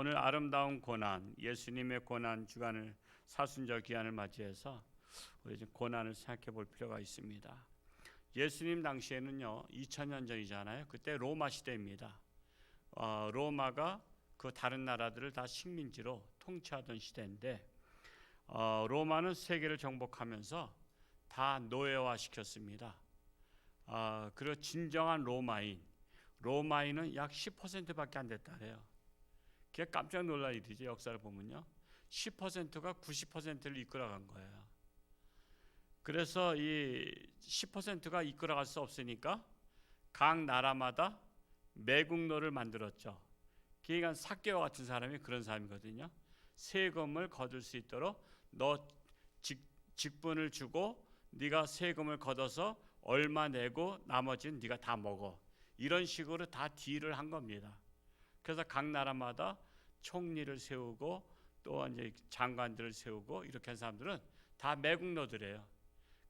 오늘 아름다운 고난, 예수님의 고난 주간을 사순절 기한을 맞이해서 우리 좀 고난을 생각해 볼 필요가 있습니다. 예수님 당시에는요 2000년 전이잖아요. 그때 로마 시대입니다. 로마가 그 다른 나라들을 다 식민지로 통치하던 시대인데 로마는 세계를 정복하면서 다 노예화 시켰습니다. 그리고 진정한 로마인은 약 10%밖에 안 됐다래요. 그게 깜짝 놀랄 일이죠. 역사를 보면요 10%가 90%를 이끌어간 거예요. 그래서 이 10%가 이끌어갈 수 없으니까 각 나라마다 매국노를 만들었죠. 그러니까 삭개와 같은 사람이 그런 사람이거든요. 세금을 거둘 수 있도록 너 직분을 주고 네가 세금을 걷어서 얼마 내고 나머지는 네가 다 먹어. 이런 식으로 다 딜을 한 겁니다. 그래서 각 나라마다 총리를 세우고 또 이제 장관들을 세우고 이렇게 한 사람들은 다 매국노들이에요.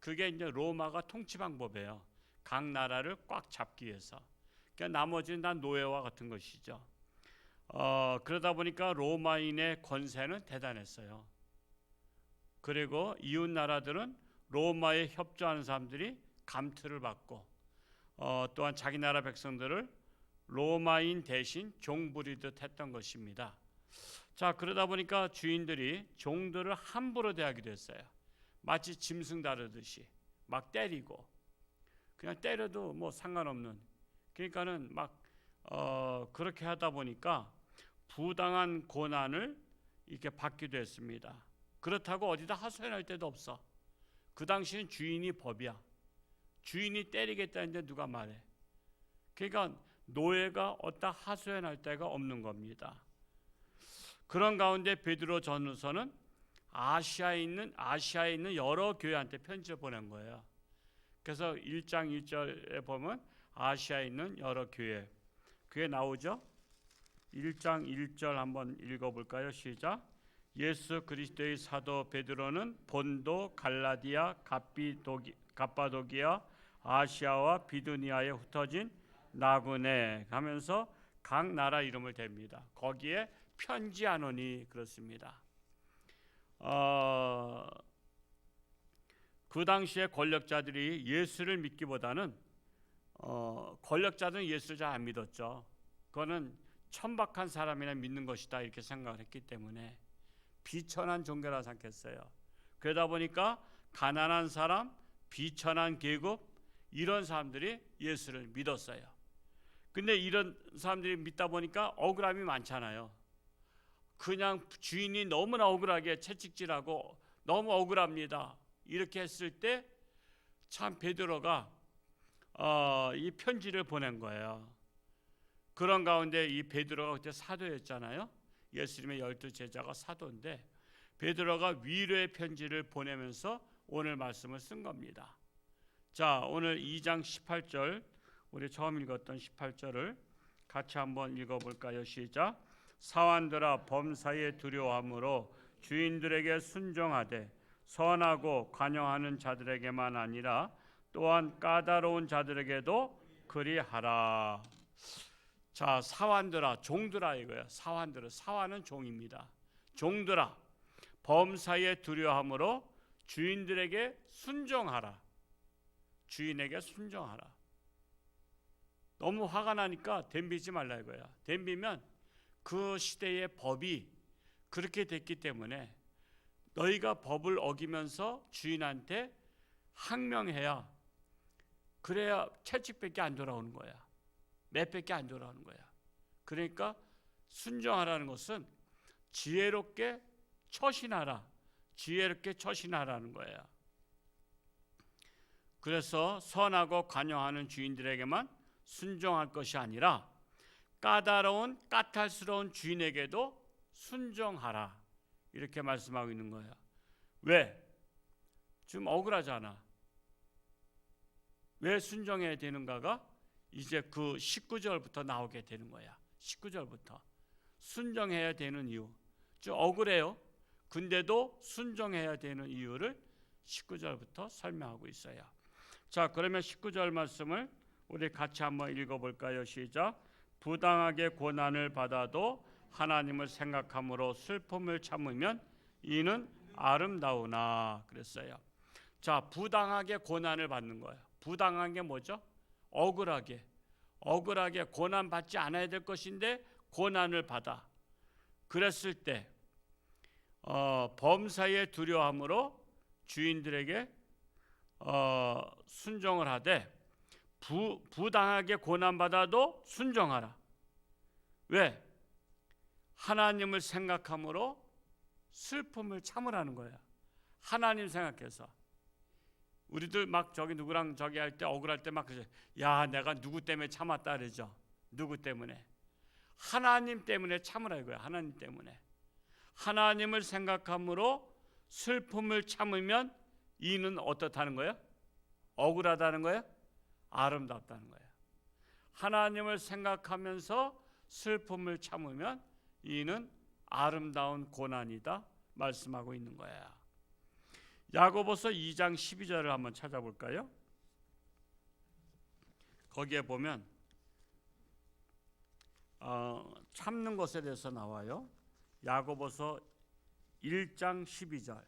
그게 이제 로마가 통치 방법이에요. 각 나라를 꽉 잡기 위해서. 그러니까 나머지는 다 노예와 같은 것이죠. 그러다 보니까 로마인의 권세는 대단했어요. 그리고 이웃 나라들은 로마에 협조하는 사람들이 감투를 받고 또한 자기 나라 백성들을 로마인 대신 종 부리듯 했던 것입니다. 자, 그러다 보니까 주인들이 종들을 함부로 대하기도 했어요. 마치 짐승 다루듯이 막 때리고, 그냥 때려도 뭐 상관없는, 그러니까는 막 그렇게 하다 보니까 부당한 고난을 이렇게 받기도 했습니다. 그렇다고 어디다 하소연할 데도 없어. 그 당시는 주인이 법이야. 주인이 때리겠다는데 누가 말해. 그러니까 노예가 어디다 하소연할 데가 없는 겁니다. 그런 가운데 베드로 전후서는 아시아에 있는 여러 교회한테 편지를 보낸 거예요. 그래서 1장 1절에 보면 아시아에 있는 여러 교회, 그게 나오죠. 1장 1절 한번 읽어볼까요? 시작. 예수 그리스도의 사도 베드로는 본도, 갈라디아, 갑바도기아, 아시아와 비두니아에 흩어진 나그네 하면서 각 나라 이름을 댑니다. 거기에 편지하노니 그렇습니다. 그 당시에 권력자들이 예수를 믿기보다는 권력자들은 예수를 잘 안 믿었죠. 그거는 천박한 사람이나 믿는 것이다 이렇게 생각을 했기 때문에 비천한 종교라 생각했어요. 그러다 보니까 가난한 사람, 비천한 계급 이런 사람들이 예수를 믿었어요. 근데 이런 사람들이 믿다 보니까 억울함이 많잖아요. 그냥 주인이 너무나 억울하게 채찍질하고 너무 억울합니다. 이렇게 했을 때 참 베드로가 이 편지를 보낸 거예요. 그런 가운데 이 베드로가 그때 사도였잖아요. 예수님의 12 제자가 사도인데 베드로가 위로의 편지를 보내면서 오늘 말씀을 쓴 겁니다. 자, 오늘 2장 18절 우리 처음 읽었던 18절을 같이 한번 읽어볼까요? 시작. 사환들아 범사에 두려워함으로 주인들에게 순종하되 선하고 관용하는 자들에게만 아니라 또한 까다로운 자들에게도 그리하라. 자, 사환들아, 종들아 이거야. 사환은 종입니다. 종들아 범사에 두려워함으로 주인들에게 순종하라. 주인에게 순종하라. 너무 화가 나니까 덤비지 말라 이거야. 덤비면 그 시대의 법이 그렇게 됐기 때문에 너희가 법을 어기면서 주인한테 항명해야, 그래야 채찍밖에 안 돌아오는 거야. 맷밖에 안 돌아오는 거야. 그러니까 순종하라는 것은 지혜롭게 처신하라는 거야. 그래서 선하고 관용하는 주인들에게만 순종할 것이 아니라 까탈스러운 주인에게도 순종하라. 이렇게 말씀하고 있는 거예요. 왜? 좀 억울하잖아. 왜 순종해야 되는가가 이제 그 19절부터 나오게 되는 거야. 19절부터 순종해야 되는 이유. 좀 억울해요. 근데도 순종해야 되는 이유를 19절부터 설명하고 있어요. 자, 그러면 19절 말씀을 우리 같이 한번 읽어볼까요? 시작. 부당하게 고난을 받아도 하나님을 생각함으로 슬픔을 참으면 이는 아름다우나 그랬어요. 자, 부당하게 고난을 받는 거예요. 부당한 게 뭐죠? 억울하게 고난 받지 않아야 될 것인데 고난을 받아. 그랬을 때 범사의 두려움으로 주인들에게 순종을 하되 부당하게 고난받아도 순종하라. 왜? 하나님을 생각함으로 슬픔을 참으라는 거야. 하나님 생각해서. 우리들 막 저기 누구랑 저기 할 때 억울할 때 막 그러죠. 야, 내가 누구 때문에 참았다 그러죠. 누구 때문에? 하나님 때문에 참으라 이거야. 하나님 때문에. 하나님을 생각함으로 슬픔을 참으면 이는 어떻다는 거예요? 억울하다는 거예요? 아름답다는 거예요. 하나님을 생각하면서 슬픔을 참으면 이는 아름다운 고난이다 말씀하고 있는 거예요. 야고보서 2장 12절을 한번 찾아볼까요? 거기에 보면 참는 것에 대해서 나와요. 야고보서 1장 12절.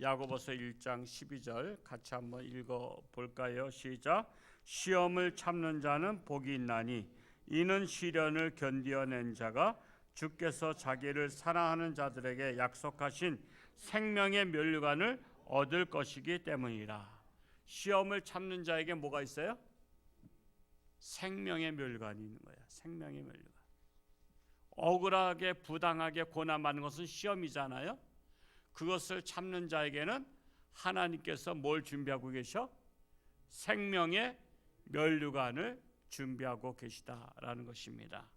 야고보서 1장 12절 같이 한번 읽어볼까요? 시작. 시험을 참는 자는 복이 있나니 이는 시련을 견디어낸 자가 주께서 자기를 사랑하는 자들에게 약속하신 생명의 면류관을 얻을 것이기 때문이라. 시험을 참는 자에게 뭐가 있어요? 생명의 면류관이 있는 거예요. 생명의 면류관. 억울하게 부당하게 고난받는 것은 시험이잖아요. 그것을 참는 자에게는 하나님께서 뭘 준비하고 계셔? 생명의 면류관을 준비하고 계시다라는 것입니다.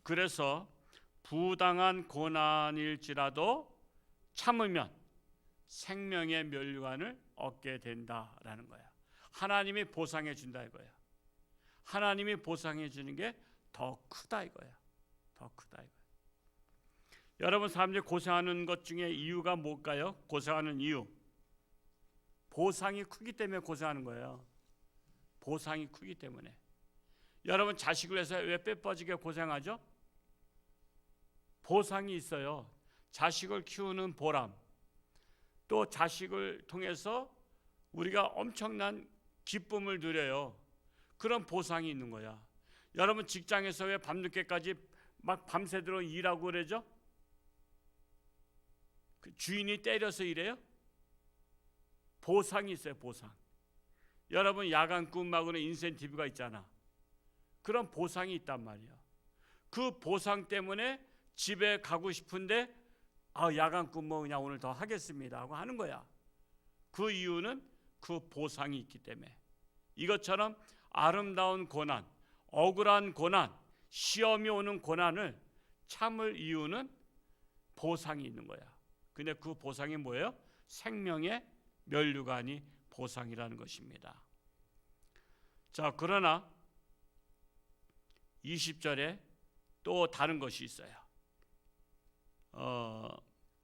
그래서 부당한 고난일지라도 참으면 생명의 면류관을 얻게 된다라는 거야. 하나님이 보상해 준다 이거야. 하나님이 보상해 주는 게 더 크다 이거야. 더 크다 이거야. 여러분, 사람들이 고생하는 것 중에 이유가 뭘까요? 고생하는 이유. 보상이 크기 때문에 고생하는 거예요. 보상이 크기 때문에. 여러분, 자식을 위해서 왜 빼빠지게 고생하죠? 보상이 있어요. 자식을 키우는 보람. 또 자식을 통해서 우리가 엄청난 기쁨을 누려요. 그런 보상이 있는 거야. 여러분, 직장에서 왜 밤늦게까지 막 밤새도록 일하고 그러죠? 그 주인이 때려서 일해요? 보상이 있어요. 보상. 여러분, 야간 근무하고는 인센티브가 있잖아. 그런 보상이 있단 말이야. 그 보상 때문에 집에 가고 싶은데 야간 근무 그냥 오늘 더 하겠습니다 하고 하는 거야. 그 이유는 그 보상이 있기 때문에. 이것처럼 아름다운 고난, 억울한 고난, 시험이 오는 고난을 참을 이유는 보상이 있는 거야. 근데 그 보상이 뭐예요? 생명의 면류관이 보상이라는 것입니다. 자, 그러나 20절에 또 다른 것이 있어요.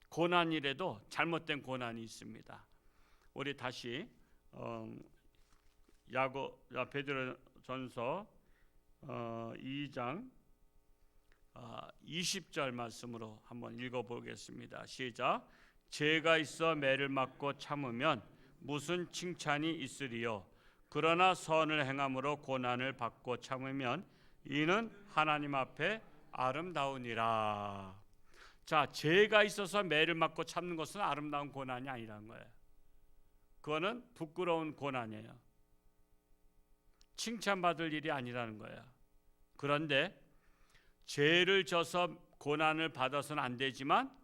고난이라도 잘못된 고난이 있습니다. 우리 다시 베드로전서 2장 20절 말씀으로 한번 읽어보겠습니다. 시작. 죄가 있어 매를 맞고 참으면 무슨 칭찬이 있으리요? 그러나 선을 행함으로 고난을 받고 참으면 이는 하나님 앞에 아름다우니라. 자, 죄가 있어서 매를 맞고 참는 것은 아름다운 고난이 아니라는 거예요. 그거는 부끄러운 고난이에요. 칭찬받을 일이 아니라는 거예요. 그런데 죄를 져서 고난을 받아서는 안 되지만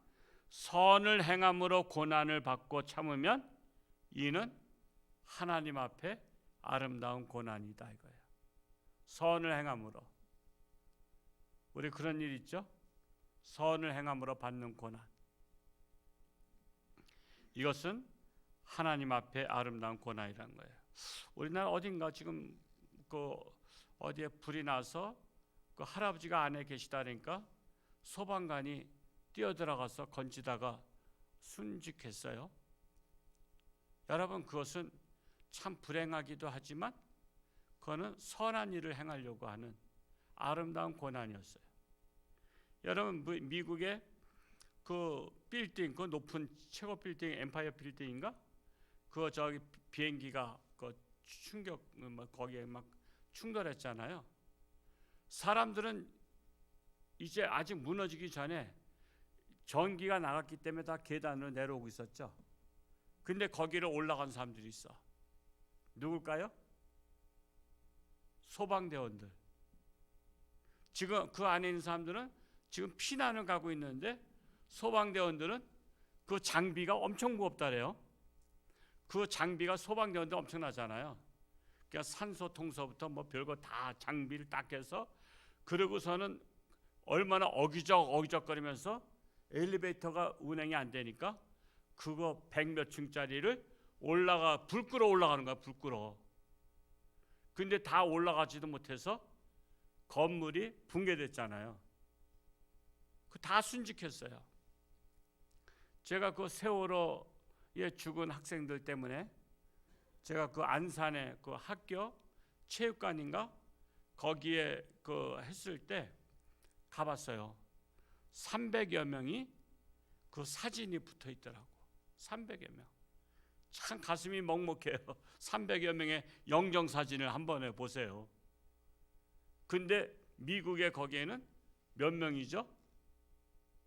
선을 행함으로 고난을 받고 참으면 이는 하나님 앞에 아름다운 고난이다 이거예요. 선을 행함으로. 우리 그런 일 있죠? 선을 행함으로 받는 고난. 이것은 하나님 앞에 아름다운 고난이라는 거예요. 우리나라 어딘가 지금 어디에 불이 나서 그 할아버지가 안에 계시다니까 소방관이 뛰어들어가서 건지다가 순직했어요. 여러분, 그것은 참 불행하기도 하지만 그거는 선한 일을 행하려고 하는 아름다운 고난이었어요. 여러분 미국의 그 빌딩, 그 높은 최고 빌딩 엠파이어 빌딩인가? 그 저기 비행기가 그 충격 거기에 막 충돌했잖아요. 사람들은 이제 아직 무너지기 전에 전기가 나갔기 때문에 다 계단으로 내려오고 있었죠. 근데 거기를 올라간 사람들이 있어. 누굴까요? 소방대원들. 지금 그 안에 있는 사람들은 지금 피난을 가고 있는데 소방대원들은 그 장비가 엄청 무겁다래요. 그 장비가 소방대원들 엄청나잖아요. 그러니까 산소 통소부터 뭐 별거 다 장비를 딱 해서 그러고서는 얼마나 어기적거리면서 엘리베이터가 운행이 안 되니까 그거 100몇 층짜리를 불 끄러 올라가는 거야. 불 끄러. 근데 다 올라가지도 못해서 건물이 붕괴됐잖아요. 그 다 순직했어요. 제가 그 세월호에 죽은 학생들 때문에 제가 그 안산에 그 학교 체육관인가 거기에 그 했을 때 가봤어요. 300여 명이 그 사진이 붙어 있더라고. 300여 명. 참 가슴이 먹먹해요. 300여 명의 영정 사진을 한 번에 보세요. 근데 미국의 거기에는 몇 명이죠?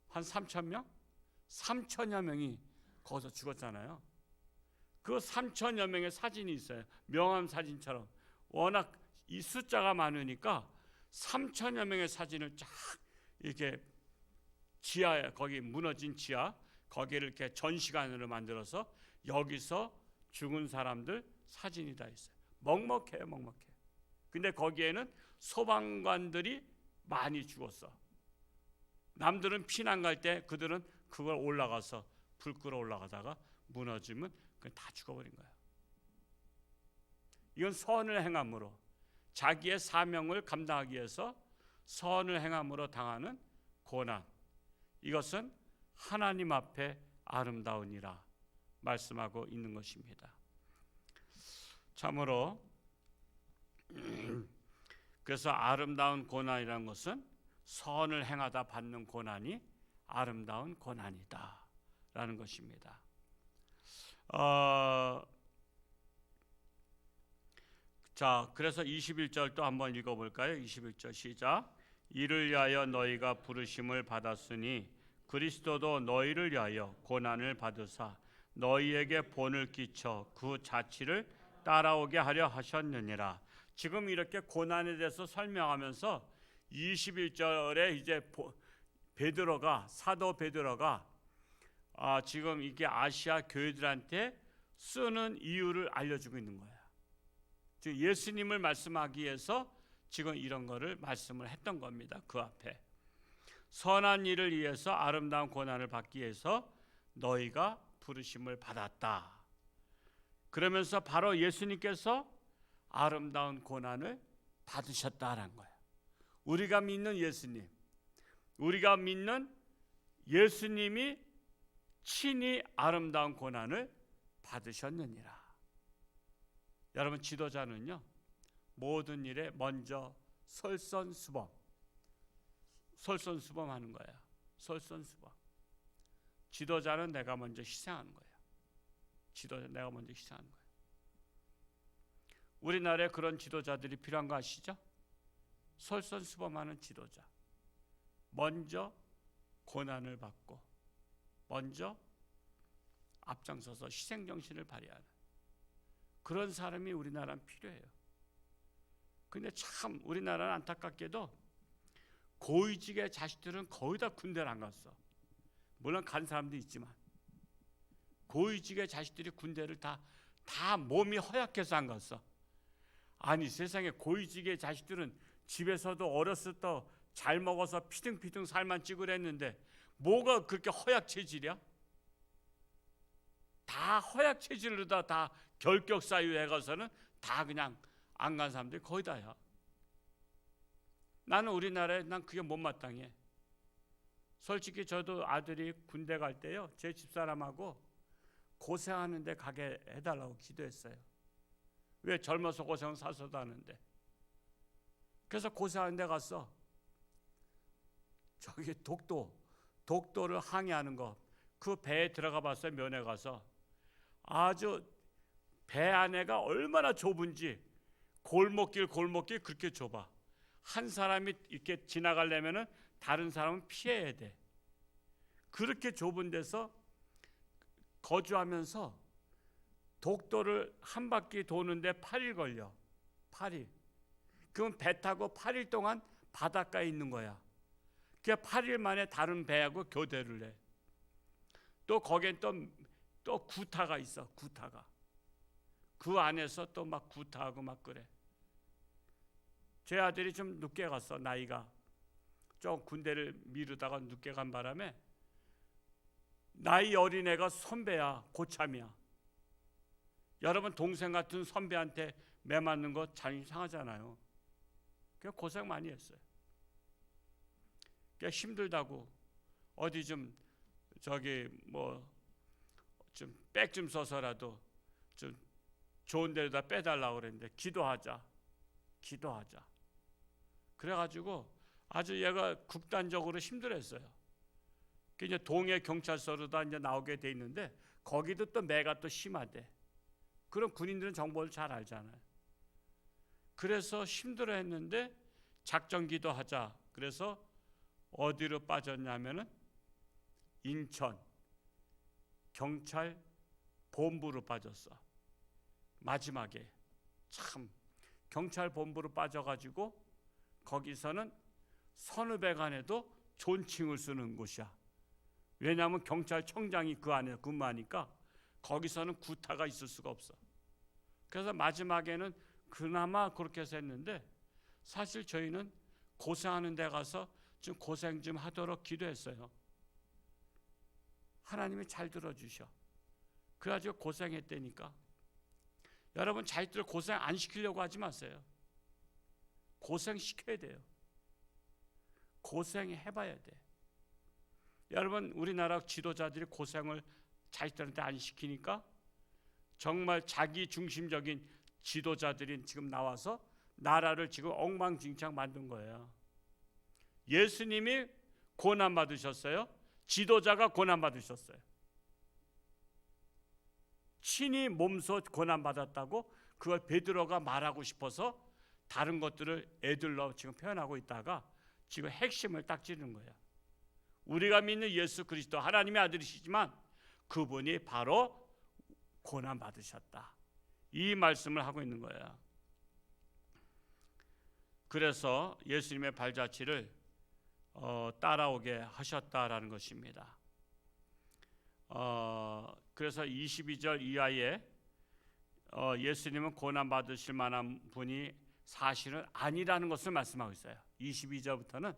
한 3,000명? 3천여 명이 거기서 죽었잖아요. 그 3천여 명의 사진이 있어요. 명함 사진처럼. 워낙 이 숫자가 많으니까 3천여 명의 사진을 쫙 이렇게 지하에, 거기 무너진 지하, 거기를 이렇게 전시관으로 만들어서 여기서 죽은 사람들 사진이 다 있어요. 먹먹해요, 먹먹해. 근데 거기에는 소방관들이 많이 죽었어. 남들은 피난 갈 때 그들은 그걸 올라가서 불 끄러 올라가다가 무너지면 그냥 다 죽어버린 거예요. 이건 선을 행함으로, 자기의 사명을 감당하기 위해서 선을 행함으로 당하는 고난, 이것은 하나님 앞에 아름다우니라 말씀하고 있는 것입니다. 참으로 그래서 아름다운 고난이라는 것은 선을 행하다 받는 고난이 아름다운 고난이다 라는 것입니다. 자, 그래서 21절 또 한번 읽어볼까요? 21절 시작. 이를 위하여 너희가 부르심을 받았으니 그리스도도 너희를 위하여 고난을 받으사 너희에게 본을 끼쳐 그 자취를 따라오게 하려 하셨느니라. 지금 이렇게 고난에 대해서 설명하면서 21절에 이제 사도 베드로가 지금 이게 아시아 교회들한테 쓰는 이유를 알려주고 있는 거야. 즉 예수님을 말씀하기 위해서 지금 이런 거를 말씀을 했던 겁니다. 그 앞에 선한 일을 위해서 아름다운 고난을 받기 위해서 너희가 부르심을 받았다. 그러면서 바로 예수님께서 아름다운 고난을 받으셨다라는 거예요. 우리가 믿는 예수님, 우리가 믿는 예수님이 친히 아름다운 고난을 받으셨느니라. 여러분, 지도자는요 모든 일에 먼저 솔선수범하는 거야. 솔선수범. 지도자는 내가 먼저 희생하는 거야. 내가 먼저 희생하는 거야. 우리나라에 그런 지도자들이 필요한 거 아시죠? 솔선수범하는 지도자. 먼저 고난을 받고 먼저 앞장서서 희생정신을 발휘하는 그런 사람이 우리나라는 필요해요. 근데 참 우리나라는 안타깝게도 고위직의 자식들은 거의 다 군대를 안 갔어. 물론 간 사람도 있지만 고위직의 자식들이 군대를 다 몸이 허약해서 안 갔어. 아니 세상에 고위직의 자식들은 집에서도 어렸을 때 잘 먹어서 피등피등 살만 찌그랬는데 뭐가 그렇게 허약 체질이야? 다 허약 체질로 다 결격 사유에 가서는 다 그냥 안 간 사람들이 거의 다야. 나는 우리나라에 난 그게 못마땅해. 솔직히 저도 아들이 군대 갈 때요 제 집사람하고 고생하는데 가게 해달라고 기도했어요. 왜 젊어서 고생 사서도 하는데. 그래서 고생하는 데 가서 저기 독도를 항해하는 거, 그 배에 들어가 봤어요. 면에 가서 아주 배 안에가 얼마나 좁은지, 골목길 그렇게 좁아. 한 사람이 이렇게 지나가려면은 다른 사람은 피해야 돼. 그렇게 좁은 데서 거주하면서 독도를 한 바퀴 도는데 8일 걸려. 8일. 그럼 배 타고 8일 동안 바닷가에 있는 거야. 그 8일 만에 다른 배하고 교대를 해. 또 거기엔 또 구타가 있어. 구타가. 그 안에서 또 막 구타하고 막 그래. 제 아들이 좀 늦게 갔어. 나이가 좀 군대를 미루다가 늦게 간 바람에 나이 어린 애가 선배야. 고참이야. 여러분, 동생 같은 선배한테 매 맞는 거 자존심 상하잖아요. 그냥 고생 많이 했어요. 그냥 힘들다고 어디 좀 저기 뭐 좀 백 좀 써서라도 좀 좋은 데다 빼달라고 그랬는데 기도하자. 그래가지고 아주 얘가 극단적으로 힘들었어요. 이제 동해 경찰서로다 이제 나오게 돼 있는데 거기도 또 매가 또 심하대. 그럼 군인들은 정보를 잘 알잖아요. 그래서 힘들어했는데 작전 기도하자. 그래서 어디로 빠졌냐면은 인천 경찰 본부로 빠졌어. 마지막에 참 경찰 본부로 빠져가지고 거기서는 선후배간에도 존칭을 쓰는 곳이야. 왜냐하면 경찰청장이 그 안에 근무하니까 거기서는 구타가 있을 수가 없어. 그래서 마지막에는 그나마 그렇게 해서 했는데 사실 저희는 고생하는 데 가서 좀 고생 좀 하도록 기도했어요. 하나님이 잘 들어주셔. 그래가지고 고생했다니까. 여러분, 자식들 고생 안 시키려고 하지 마세요. 고생시켜야 돼요. 고생해봐야 돼. 여러분, 우리나라 지도자들이 고생을 자식들한테 안 시키니까 정말 자기 중심적인 지도자들이 지금 나와서 나라를 지금 엉망진창 만든 거예요. 예수님이 고난 받으셨어요. 지도자가 고난 받으셨어요. 친히 몸소 고난 받았다고 그걸 베드로가 말하고 싶어서 다른 것들을 애들로 지금 표현하고 있다가 지금 핵심을 딱 찌르는 거예요. 우리가 믿는 예수 그리스도 하나님의 아들이시지만 그분이 바로 고난 받으셨다. 이 말씀을 하고 있는 거예요. 그래서 예수님의 발자취를 따라오게 하셨다라는 것입니다. 그래서 22절 이하에 예수님은 고난 받으실 만한 분이 사실은 아니라는 것을 말씀하고 있어요. 22절부터는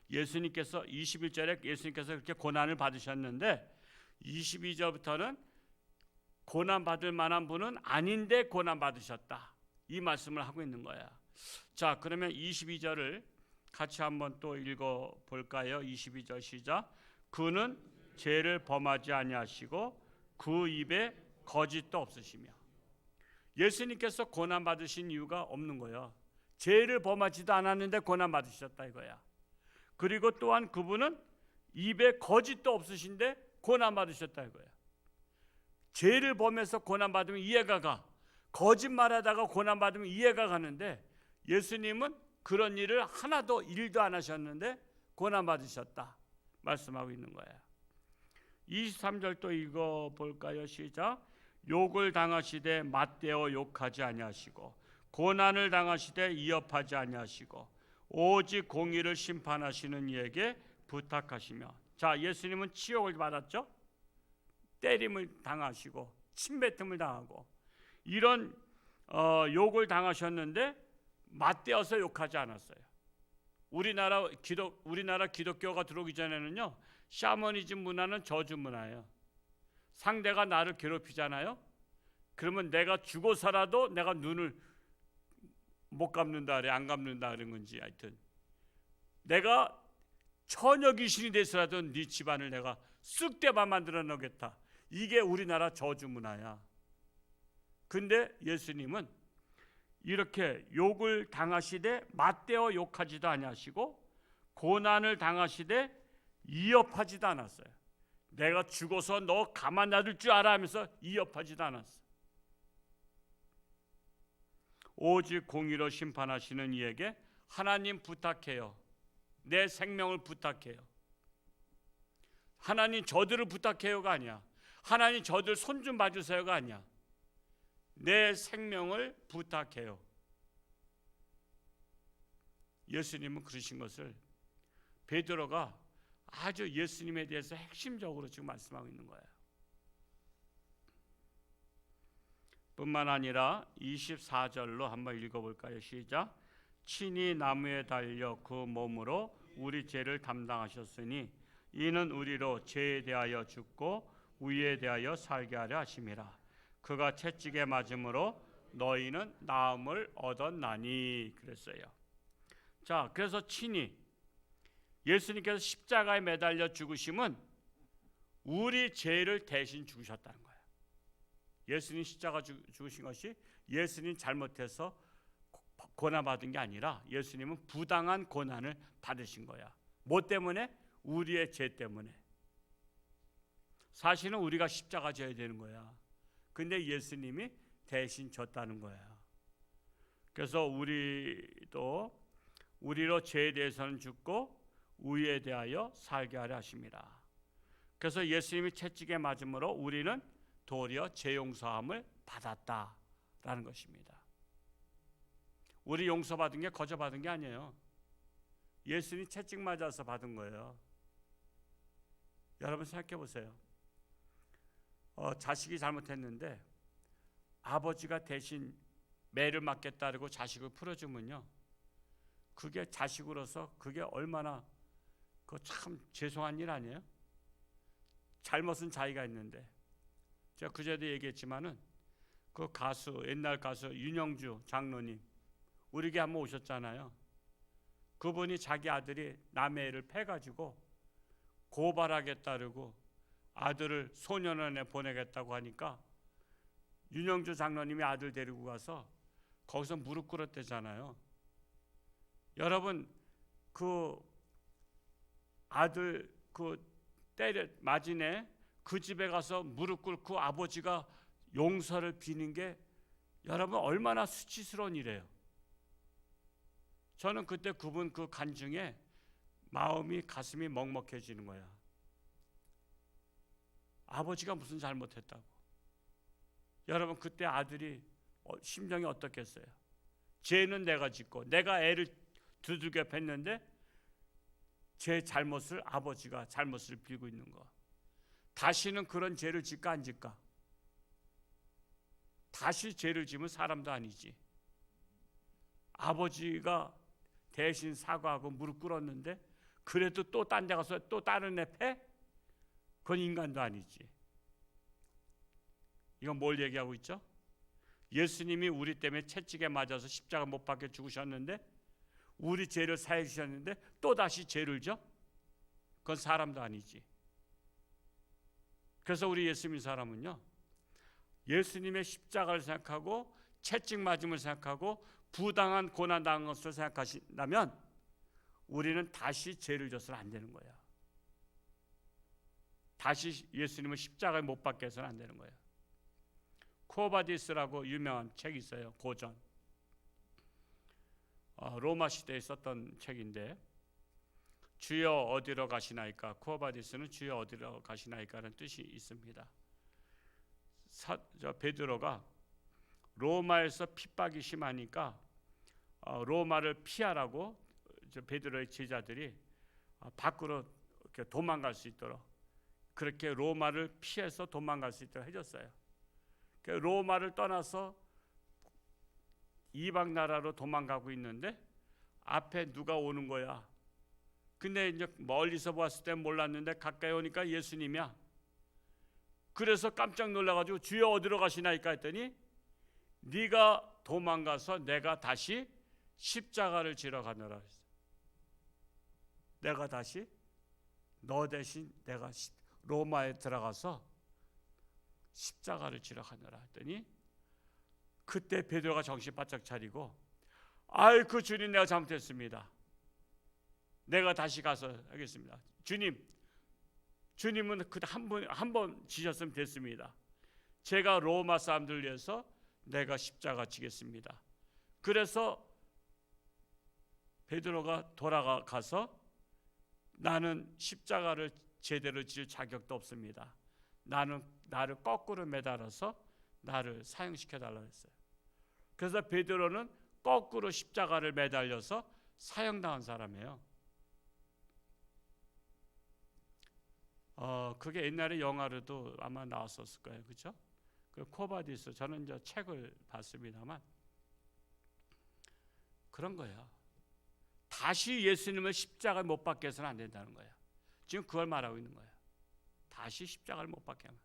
예수님께서 21절에 예수님께서 그렇게 고난을 받으셨는데 22절부터는 고난 받을 만한 분은 아닌데 고난 받으셨다. 이 말씀을 하고 있는 거야. 자, 그러면 22절을 같이 한번 또 읽어 볼까요? 22절 시작. 그는 죄를 범하지 아니하시고 그 입에 거짓도 없으시며. 예수님께서 고난 받으신 이유가 없는 거예요. 죄를 범하지도 않았는데 고난 받으셨다 이거야. 그리고 또한 그분은 입에 거짓도 없으신데 고난 받으셨다 이거야. 죄를 범해서 고난 받으면 이해가 가. 거짓말하다가 고난 받으면 이해가 가는데 예수님은 그런 일을 하나도 일도 안 하셨는데 고난 받으셨다 말씀하고 있는 거예요. 23절 또 읽어 볼까요? 시작. 욕을 당하시되 맞대어 욕하지 아니하시고 고난을 당하시되 이업하지 아니하시고 오직 공의를 심판하시는 이에게 부탁하시며. 자, 예수님은 치욕을 받았죠. 때림을 당하시고 침뱉음을 당하고 이런 욕을 당하셨는데 맞대어서 욕하지 않았어요. 우리나라 기독교가 들어오기 전에는요, 샤머니즘 문화는 저주 문화예요. 상대가 나를 괴롭히잖아요. 그러면 내가 죽어서라도 내가 눈을 못 감는다 그래, 안 감는다 그런 건지 하여튼 내가 처녀 귀신이 돼서라도 네 집안을 내가 쑥대밭 만들어 놓겠다. 이게 우리나라 저주 문화야. 근데 예수님은 이렇게 욕을 당하시되 맞대어 욕하지도 아니하시고 고난을 당하시되 이업하지도 않았어요. 내가 죽어서 너 가만 놔둘 줄 알아 하면서 이업하지도 않았어요. 오직 공의로 심판하시는 이에게 하나님 부탁해요. 내 생명을 부탁해요. 하나님 저들을 부탁해요가 아니야. 하나님 저들 손 좀 봐주세요가 아니야. 내 생명을 부탁해요. 예수님은 그러신 것을 베드로가 아주 예수님에 대해서 핵심적으로 지금 말씀하고 있는 거예요. 뿐만 아니라 24절로 한번 읽어볼까요? 시작. 친히 나무에 달려 그 몸으로 우리 죄를 담당하셨으니 이는 우리로 죄에 대하여 죽고 의에 대하여 살게 하려 하심이라. 그가 채찍에 맞음으로 너희는 나음을 얻었나니 그랬어요. 자, 그래서 친히 예수님께서 십자가에 매달려 죽으심은 우리 죄를 대신 죽으셨다는 거예요. 예수님 십자가 죽으신 것이 예수님 잘못해서 고난받은 게 아니라 예수님은 부당한 고난을 받으신 거야. 뭐 때문에? 우리의 죄 때문에. 사실은 우리가 십자가 져야 되는 거야. 근데 예수님이 대신 졌다는 거야. 그래서 우리로 죄에 대해서는 죽고 의에 대하여 살게 하려 하십니다. 그래서 예수님이 채찍에 맞음으로 우리는 도리어 죄 용서함을 받았다라는 것입니다. 우리 용서받은 게 거저 받은 게 아니에요. 예수님이 채찍 맞아서 받은 거예요. 여러분 생각해 보세요. 자식이 잘못했는데 아버지가 대신 매를 맞겠다고 자식을 풀어주면요, 그게 자식으로서 그게 얼마나 참 죄송한 일 아니에요? 잘못은 자기가 했는데. 제가 그제도 얘기했지만은 그 가수, 옛날 가수 윤영주 장로님 우리 교회 한번 오셨잖아요. 그분이 자기 아들이 남의 애를 패가지고 고발하겠다고 아들을 소년원에 보내겠다고 하니까 윤영주 장로님이 아들 데리고 가서 거기서 무릎 꿇었대잖아요. 여러분 그 아들 맞이네 그 집에 가서 무릎 꿇고 아버지가 용서를 비는 게 여러분 얼마나 수치스러운 일이에요. 저는 그때 그분 그 간증에 가슴이 먹먹해지는 거야. 아버지가 무슨 잘못했다고. 여러분 그때 아들이 심정이 어떻겠어요? 죄는 내가 짓고 내가 애를 두들겨 팼는데 제 잘못을 아버지가 잘못을 빌고 있는 거. 다시는 그런 죄를 짓까 안 짓까? 다시 죄를 지면 사람도 아니지. 아버지가 대신 사과하고 무릎 꿇었는데 그래도 또 딴 데 가서 또 다른 애 패? 그건 인간도 아니지. 이건 뭘 얘기하고 있죠? 예수님이 우리 때문에 채찍에 맞아서 십자가 못 박혀 죽으셨는데 우리 죄를 사해 주셨는데 또 다시 죄를 져? 그건 사람도 아니지. 그래서 우리 예수 믿는 사람은요, 예수님의 십자가를 생각하고 채찍 맞음을 생각하고 부당한 고난 당한 것을 생각하신다면 우리는 다시 죄를 져서는 안 되는 거야. 다시 예수님을 십자가에 못 박게 해서는 안 되는 거야. 쿠오바디스라고 유명한 책이 있어요. 고전. 로마 시대에 썼던 책인데 주여 어디로 가시나이까. 쿠오바디스는 주여 어디로 가시나이까라는 뜻이 있습니다. 베드로가 로마에서 핍박이 심하니까 로마를 피하라고 베드로의 제자들이 밖으로 이렇게 도망갈 수 있도록 그렇게 로마를 피해서 도망갈 수 있도록 해줬어요. 로마를 떠나서 이방 나라로 도망가고 있는데 앞에 누가 오는 거야. 근데 이제 멀리서 봤을 때 몰랐는데 가까이 오니까 예수님이야. 그래서 깜짝 놀라가지고 주여 어디로 가시나이까 했더니 네가 도망가서 내가 다시 십자가를 지러 가노라 했어요. 내가 다시 너 대신 내가 로마에 들어가서 십자가를 지러 가노라 했더니 그때 베드로가 정신 바짝 차리고, 아이 그 주님 내가 잘못했습니다. 내가 다시 가서 하겠습니다. 주님은 그 한 번 지셨으면 됐습니다. 제가 로마 사람들 위해서 내가 십자가 지겠습니다. 그래서 베드로가 돌아가서 나는 십자가를 제대로 질 자격도 없습니다. 나를 거꾸로 매달아서 나를 사형시켜 달라고 했어요. 그래서 베드로는 거꾸로 십자가를 매달려서 사형당한 사람이에요. 그게 옛날에 영화로도 아마 나왔었을 거예요, 그렇죠? 그 코바디스, 저는 이제 책을 봤습니다만 그런 거예요. 다시 예수님을 십자가에 못 박게 해서는 안 된다는 거예요. 지금 그걸 말하고 있는 거예요. 다시 십자가를 못 박게 하면,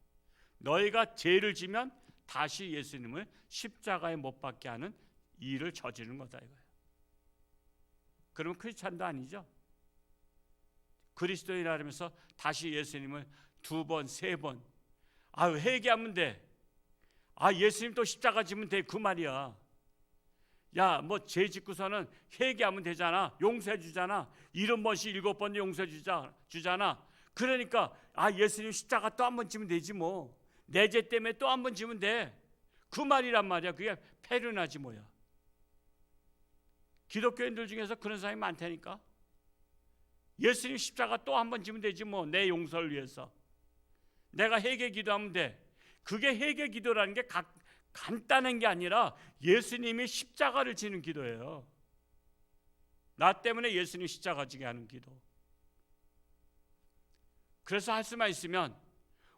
너희가 죄를 지면 다시 예수님을 십자가에 못 박게 하는 일을 저지르는 거다 이거예요. 그러면 크리스찬도 아니죠. 그리스도인이라면서 다시 예수님을 2번, 3번 회개하면 돼. 예수님 또 십자가 지면 돼, 그 말이야. 야, 뭐 죄 짓고서는 회개하면 되잖아. 용서해 주잖아. 70번씩 7번 용서해 주잖아. 그러니까 예수님 십자가 또 한 번 지면 되지 뭐. 내 죄 때문에 또 한 번 지면 돼. 그 말이란 말이야. 그게 페르나지 뭐야. 기독교인들 중에서 그런 사람이 많다니까. 예수님 십자가 또 한 번 지면 되지 뭐. 내 용서를 위해서. 내가 회개 기도하면 돼. 그게 회개 기도라는 게 간단한 게 아니라 예수님이 십자가를 지는 기도예요. 나 때문에 예수님 십자가 지게 하는 기도. 그래서 할 수만 있으면,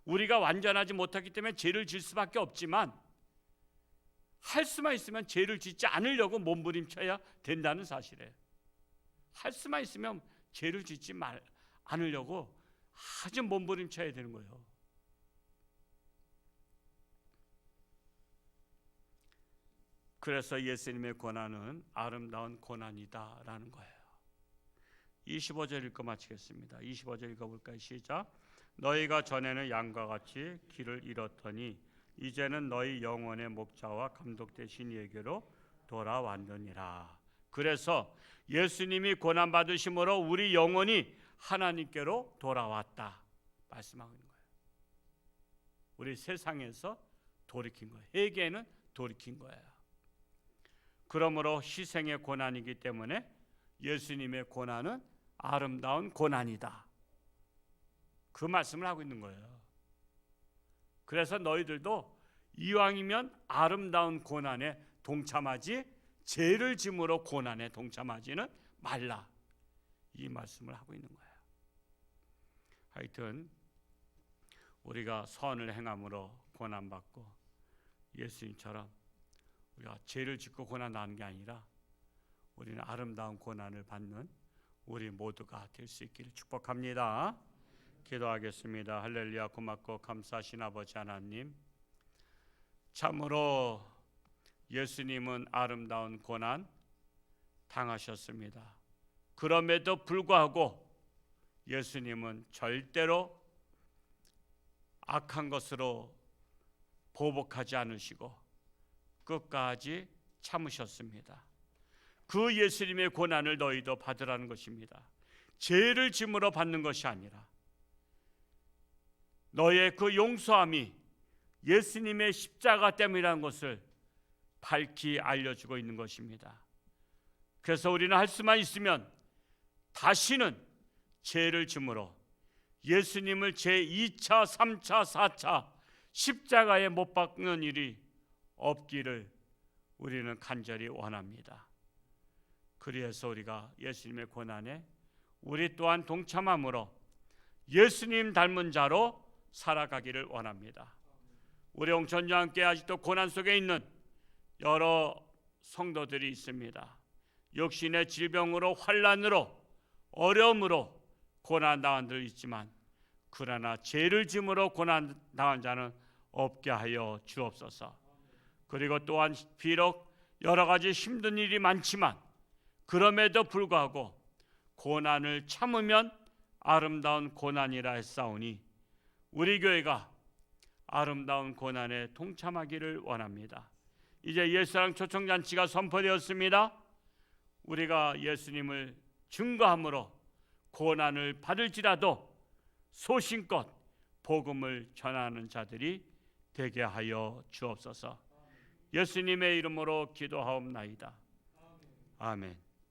우리가 완전하지 못하기 때문에 죄를 질 수밖에 없지만, 할 수만 있으면 죄를 짓지 않으려고 몸부림쳐야 된다는 사실이에요. 할 수만 있으면 죄를 짓지 않으려고 아주 몸부림쳐야 되는 거예요. 그래서 예수님의 고난은 아름다운 고난이다라는 거예요. 25절 읽고 마치겠습니다. 25절 읽어볼까요? 시작. 너희가 전에는 양과 같이 길을 잃었더니 이제는 너희 영혼의 목자와 감독 되신 이에게로 돌아왔느니라. 그래서 예수님이 고난 받으심으로 우리 영혼이 하나님께로 돌아왔다 말씀하고 있는 거예요. 우리 세상에서 돌이킨 거예요. 회개는 돌이킨 거예요. 그러므로 희생의 고난이기 때문에 예수님의 고난은 아름다운 고난이다. 그 말씀을 하고 있는 거예요. 그래서 너희들도 이왕이면 아름다운 고난에 동참하지, 죄를 짐으로 고난에 동참하지는 말라. 이 말씀을 하고 있는 거예요. 하여튼 우리가 선을 행함으로 고난받고, 예수님처럼 우리가 죄를 짓고 고난 나는 게 아니라 우리는 아름다운 고난을 받는 우리 모두가 될 수 있기를 축복합니다. 기도하겠습니다. 할렐루야. 고맙고 감사하신 아버지 하나님, 참으로 예수님은 아름다운 고난 당하셨습니다. 그럼에도 불구하고 예수님은 절대로 악한 것으로 보복하지 않으시고 끝까지 참으셨습니다. 그 예수님의 고난을 너희도 받으라는 것입니다. 죄를 짐으로 받는 것이 아니라 너의 그 용서함이 예수님의 십자가 때문이라는 것을 밝히 알려주고 있는 것입니다. 그래서 우리는 할 수만 있으면 다시는 죄를 짐으로 예수님을 제2차, 3차, 4차 십자가에 못 박는 일이 없기를 우리는 간절히 원합니다. 그래서 우리가 예수님의 고난에 우리 또한 동참함으로 예수님 닮은 자로 살아가기를 원합니다. 우리 홍천주와 함께 아직도 고난 속에 있는 여러 성도들이 있습니다. 육신의 질병으로, 환난으로, 어려움으로 고난당한 들 있지만, 그러나 죄를 짐으로 고난당한 자는 없게 하여 주옵소서. 그리고 또한 비록 여러 가지 힘든 일이 많지만 그럼에도 불구하고 고난을 참으면 아름다운 고난이라 했사오니 우리 교회가 아름다운 고난에 동참하기를 원합니다. 이제 옛사랑 초청잔치가 선포되었습니다. 우리가 예수님을 증거함으로 고난을 받을지라도 소신껏 복음을 전하는 자들이 되게 하여 주옵소서. 예수님의 이름으로 기도하옵나이다. 아멘.